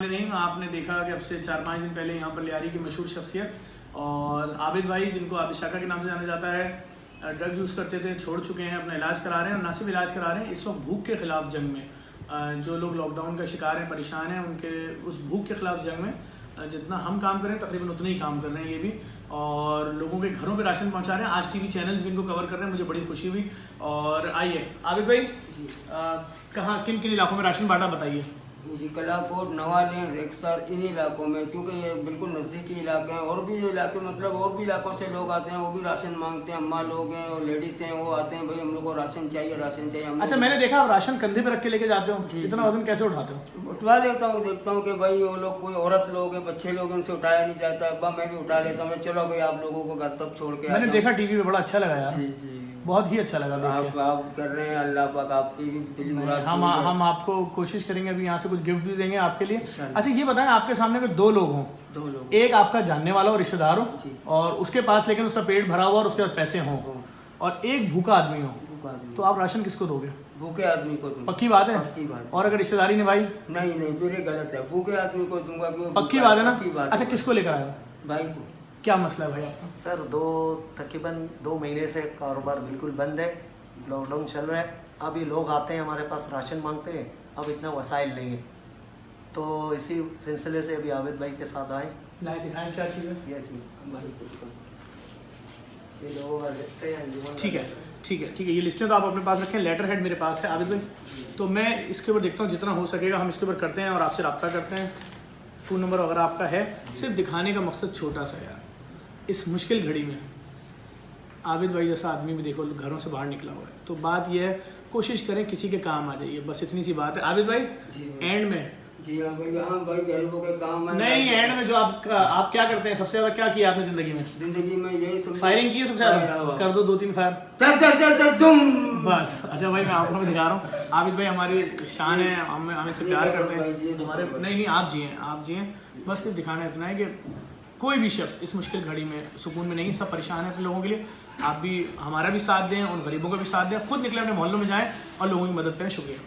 नहीं, आपने देखा कि अब से 4-5 दिन पहले यहाँ पर लियारी की मशहूर शख्सियत और आबिद भाई, जिनको आप इशाका के नाम से जाना जाता है, ड्रग यूज़ करते थे, छोड़ चुके हैं, अपना इलाज करा रहे हैं और ना सिर्फ इलाज करा रहे हैं, इस वक्त भूख के ख़िलाफ़ जंग में जो लोग लॉकडाउन का शिकार हैं, परेशान हैं, उनके उस भूख के ख़िलाफ़ जंग में जितना हम काम करें तकरीबन उतना ही काम कर रहे हैं ये भी, और लोगों के घरों पे राशन पहुंचा रहे हैं। आज टीवी चैनल्स भी इनको कवर कर रहे हैं, मुझे बड़ी खुशी हुई। और आइए आबिद भाई, कहाँ किन किन इलाकों में राशन बांटा, बताइए। जी, कलाकोट, नवालें, रेक्सर, इन इलाकों में, क्योंकि ये बिल्कुल नज़दीकी इलाके हैं। और भी जो इलाके मतलब और भी इलाकों से लोग आते हैं, वो भी राशन मांगते हैं। अम्मा लोग हैं और लेडीज़ हैं, वो आते हैं, भाई हम लोग को राशन चाहिए, राशन चाहिए। अच्छा, मैंने देखा आप राशन कंधे पे रख के लेके जाते हो, इतना वजन कैसे उठाते हो? उठवा लेता हूँ, देखता हूँ कि भाई वो लोग कोई औरत लोग हैं, बच्चे लोग हैं, उनसे उठाया नहीं जाता। अब्बा मैं भी उठा लेता हूँ, चलो भाई आप लोगों को घर तक छोड़ के। मैंने देखा टीवी पे, बड़ा अच्छा लगा यार। जी जी, बहुत ही अच्छा लगा देख के। आप कर रहे हैं, अल्लाह पाक आपकी भी दिली मुराद। हम आपको कोशिश करेंगे अभी यहाँ से कुछ गिफ्ट भी देंगे आपके लिए। अच्छा ये बताएं, आपके सामने अगर दो लोग हों, एक आपका जानने वाला और रिश्तेदार हो और उसके पास लेकिन उसका पेट भरा हुआ और उसके पास पैसे हों, और एक भूखा आदमी हो, तो आप राशन किसको दोगे? भूखे आदमी को दूंगा। पक्की बात है? पक्की बात। और अगर रिश्तेदारी निभाई? नहीं नहीं, मेरे गलत है, भूखे आदमी को दूंगा। क्यों? पक्की बात है ना? अच्छा, किसको लेकर आए हो? भाई को। क्या मसला है भाई आपका? सर तकरीबन 2 महीने से कारोबार बिल्कुल बंद है, लॉकडाउन चल रहा है। अभी लोग आते हैं हमारे पास राशन मांगते हैं, अब इतना वसाइल नहीं है, तो इसी सिलसिले से अभी आबिद भाई के साथ आए। दिखाएं क्या चीज़ है ये चीज़ भाई को। ये लोगों का लिस्ट है। ठीक है ठीक है ठीक है, ये लिस्टें तो आप अपने पास रखें, लेटर हेड मेरे पास है आबिद भाई, तो मैं इसके ऊपर देखता हूँ, जितना हो सकेगा हम इसके ऊपर करते हैं और आपसे रब्ता करते हैं। फ़ोन नंबर अगर आपका है, सिर्फ दिखाने का मकसद छोटा सा यार, इस मुश्किल घड़ी में आबिद भाई जैसा आदमी भी देखो घरों से बाहर निकला हुआ है, तो बात यह है कोशिश करें किसी के काम आ जाइए, बस इतनी सी बात है। आबिद भाई एंड में, जी हाँ भाई, हाँ भाई गरीबों के काम है। नहीं एंड में जो आप क्या करते हैं, सबसे ज्यादा क्या किया आपने जिंदगी में? जिंदगी में यही सब फायरिंग की है सबसे ज्यादा? कर दो 2-3 फायर। चल चल चल चल तुम बस। अच्छा भाई, मैं आपको भी दिखा रहा हूँ, आबिद भाई हमारी शान है, हमें से प्यार करते हैं हमारे। नहीं आप जिए, बस सिर्फ दिखाना इतना है कि कोई भी शख्स इस मुश्किल घड़ी में सुकून में नहीं, सब परेशान है अपने लोगों के लिए। आप भी हमारा भी साथ दें, उन गरीबों का भी साथ दें, खुद निकले अपने मोहल्लों में जाएं और लोगों की मदद करें। शुक्रिया।